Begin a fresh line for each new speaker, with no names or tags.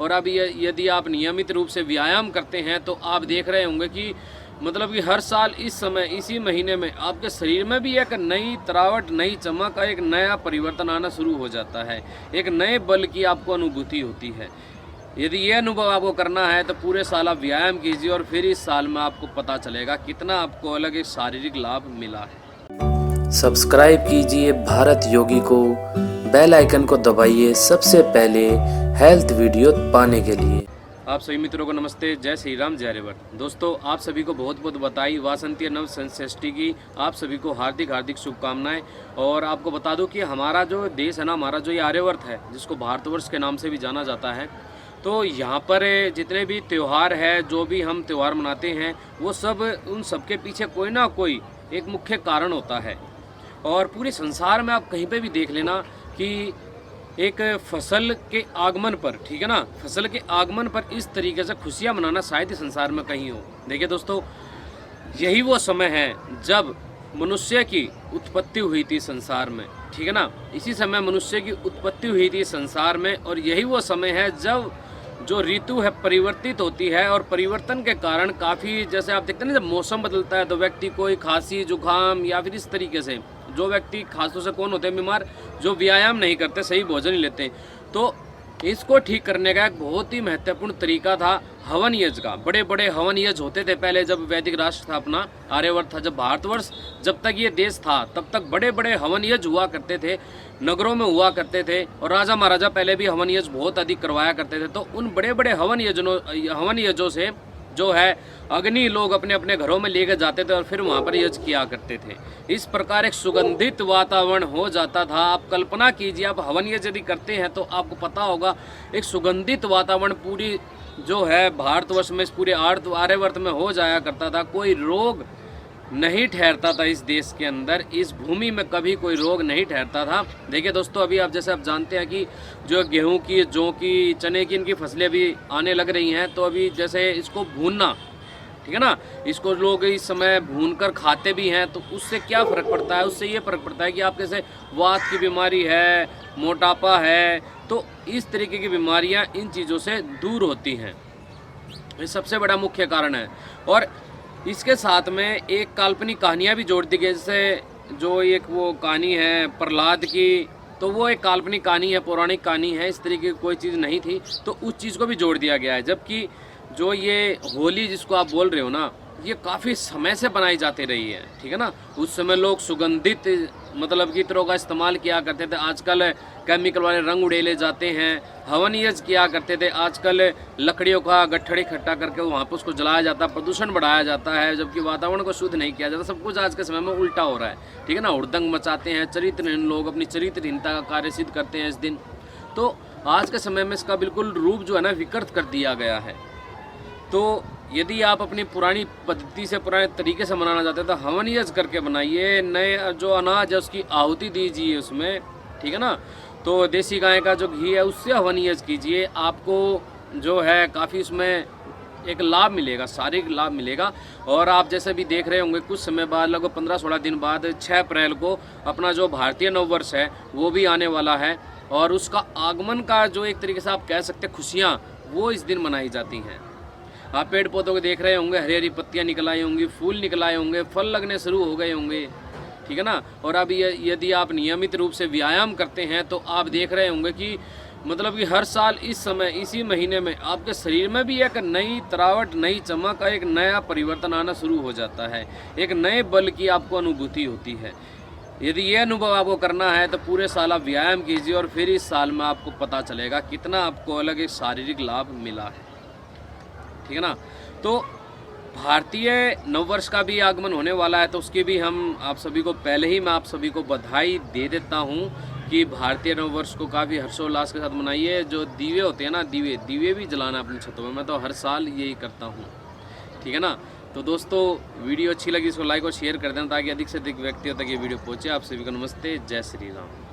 और अब यदि आप नियमित रूप से व्यायाम करते हैं तो आप देख रहे होंगे कि मतलब कि हर साल इस समय इसी महीने में आपके शरीर में भी एक नई तरावट, नई चमक, एक नया परिवर्तन आना शुरू हो जाता है। एक नए बल की आपको अनुभूति होती है। यदि ये अनुभव आपको करना है तो पूरे साल आप व्यायाम कीजिए और फिर इस साल में आपको पता चलेगा कितना आपको अलग एक शारीरिक लाभ मिला है।
सब्सक्राइब कीजिए भारत योगी को, बेल आइकन को दबाइए सबसे पहले हेल्थ वीडियो पाने के लिए।
आप सभी मित्रों को नमस्ते, जय श्री राम, जय आर्यवर्त। दोस्तों, आप सभी को बहुत बहुत बधाई, वासंती नव संषष्टि की आप सभी को हार्दिक हार्दिक शुभकामनाएं। और आपको बता दूं कि हमारा जो देश है ना, हमारा जो ये आर्यवर्त है, जिसको भारतवर्ष के नाम से भी जाना जाता है, तो यहाँ पर जितने भी त्यौहार है, जो भी हम त्यौहार मनाते हैं, वो सब उन सब के पीछे कोई ना कोई एक मुख्य कारण होता है। और पूरे संसार में आप कहीं पे भी देख लेना कि एक फसल के आगमन पर, ठीक है ना, फसल के आगमन पर इस तरीके से खुशियाँ मनाना शायद ही संसार में कहीं हो। देखिए दोस्तों, यही वो समय है जब मनुष्य की उत्पत्ति हुई थी संसार में, ठीक है ना। इसी समय मनुष्य की उत्पत्ति हुई थी संसार में, और यही वो समय है जब जो ऋतु है परिवर्तित होती है। और परिवर्तन के कारण काफ़ी, जैसे आप देखते हैं ना, जब मौसम बदलता है तो व्यक्ति कोई खांसी, जुकाम या फिर इस तरीके से, जो व्यक्ति खासतौर से कौन होते हैं बीमार, जो व्यायाम नहीं करते, सही भोजन नहीं लेते, तो इसको ठीक करने का एक बहुत ही महत्वपूर्ण तरीका था हवन यज्ञ का। बड़े बड़े हवन यज्ञ होते थे पहले, जब वैदिक राष्ट्र था अपना आर्यवर्त था, जब भारतवर्ष, जब तक ये देश था, तब तक बड़े बड़े हवन यज्ञ हुआ करते थे, नगरों में हुआ करते थे। और राजा महाराजा पहले भी हवन यज्ञ बहुत अधिक करवाया करते थे। तो उन बड़े बड़े हवन यज्ञों से जो है अग्नि लोग अपने अपने घरों में लेकर जाते थे और फिर वहाँ पर यज्ञ किया करते थे। इस प्रकार एक सुगंधित वातावरण हो जाता था। आप कल्पना कीजिए, आप हवन यज्ञ यदि करते हैं तो आपको पता होगा एक सुगंधित वातावरण पूरी जो है भारतवर्ष में, इस पूरे आर्यवर्त में हो जाया करता था। कोई रोग नहीं ठहरता था इस देश के अंदर, इस भूमि में कभी कोई रोग नहीं ठहरता था। देखिए दोस्तों, अभी आप जैसे आप जानते हैं कि जो गेहूं की, जौ की, चने की, इनकी फसलें अभी आने लग रही हैं, तो अभी जैसे इसको भूनना, ठीक है ना, इसको लोग इस समय भूनकर खाते भी हैं। तो उससे क्या फ़र्क पड़ता है? उससे ये फ़र्क पड़ता है कि आप जैसे वात की बीमारी है, मोटापा है, तो इस तरीके की बीमारियाँ इन चीज़ों से दूर होती हैं। ये सबसे बड़ा मुख्य कारण है। और इसके साथ में एक काल्पनिक कहानियाँ भी जोड़ दी गई, जैसे जो एक वो कहानी है प्रहलाद की, तो वो एक काल्पनिक कहानी है, पौराणिक कहानी है, इस तरीके की कोई चीज़ नहीं थी, तो उस चीज़ को भी जोड़ दिया गया है। जबकि जो ये होली जिसको आप बोल रहे हो ना, ये काफ़ी समय से बनाई जाती रही है, ठीक है ना। उस समय लोग सुगंधित मतलब की तरह का इस्तेमाल किया करते थे। आजकल केमिकल वाले रंग उड़ेले जाते हैं। हवन यज्ञ किया करते थे, आजकल लकड़ियों का गट्ठड़ी इकट्ठा करके वहाँ पर उसको जलाया जाता है, प्रदूषण बढ़ाया जाता है, जबकि वातावरण को शुद्ध नहीं किया जाता। सब कुछ आज के समय में उल्टा हो रहा है, ठीक है ना। हुड़दंग मचाते हैं, चरित्रहीन लोग अपनी चरित्रहीनता का कार्य सिद्ध करते हैं इस दिन। तो आज के समय में इसका बिल्कुल रूप जो है ना विकृत कर दिया गया है। तो यदि आप अपनी पुरानी पद्धति से, पुराने तरीके से मनाना चाहते हैं तो हवन यज्ञ करके बनाइए। नए जो अनाज है उसकी आहुति दीजिए उसमें, ठीक है ना। तो देसी गाय का जो घी है उससे हवन यज्ञ कीजिए। आपको जो है काफ़ी उसमें एक लाभ मिलेगा, शारीरिक लाभ मिलेगा। और आप जैसे भी देख रहे होंगे, कुछ समय बाद, लगभग 15-16 दिन बाद, 6 अप्रैल को अपना जो भारतीय नववर्ष है वो भी आने वाला है। और उसका आगमन का जो एक तरीके से आप कह सकते हैं खुशियाँ, वो इस दिन मनाई जाती हैं। आप पेड़ पौधों को देख रहे होंगे, हरी हरी पत्तियां निकल आई होंगी, फूल निकल आए होंगे, फल लगने शुरू हो गए होंगे, ठीक है ना। और अब यदि आप नियमित रूप से व्यायाम करते हैं तो आप देख रहे होंगे कि मतलब कि हर साल इस समय इसी महीने में आपके शरीर में भी एक नई तरावट, नई चमक, एक नया परिवर्तन आना शुरू हो जाता है। एक नए बल की आपको अनुभूति होती है। यदि ये अनुभव आपको करना है तो पूरे साल आप व्यायाम कीजिए और फिर इस साल में आपको पता चलेगा कितना आपको अलग एक शारीरिक लाभ मिला है, ठीक है ना। तो भारतीय नववर्ष का भी आगमन होने वाला है, तो उसकी भी हम आप सभी को पहले ही मैं आप सभी को बधाई दे देता हूँ कि भारतीय नववर्ष को काफ़ी हर्षोल्लास के साथ मनाइए। जो दीवे होते हैं ना, दीवे भी जलाना अपनी छतों में, मैं तो हर साल यही करता हूँ, ठीक है ना। तो दोस्तों, वीडियो अच्छी लगी इसको लाइक और शेयर कर देना ताकि अधिक से अधिक व्यक्तियों तक ये वीडियो पहुँचे। आप सभी को नमस्ते, जय श्री राम।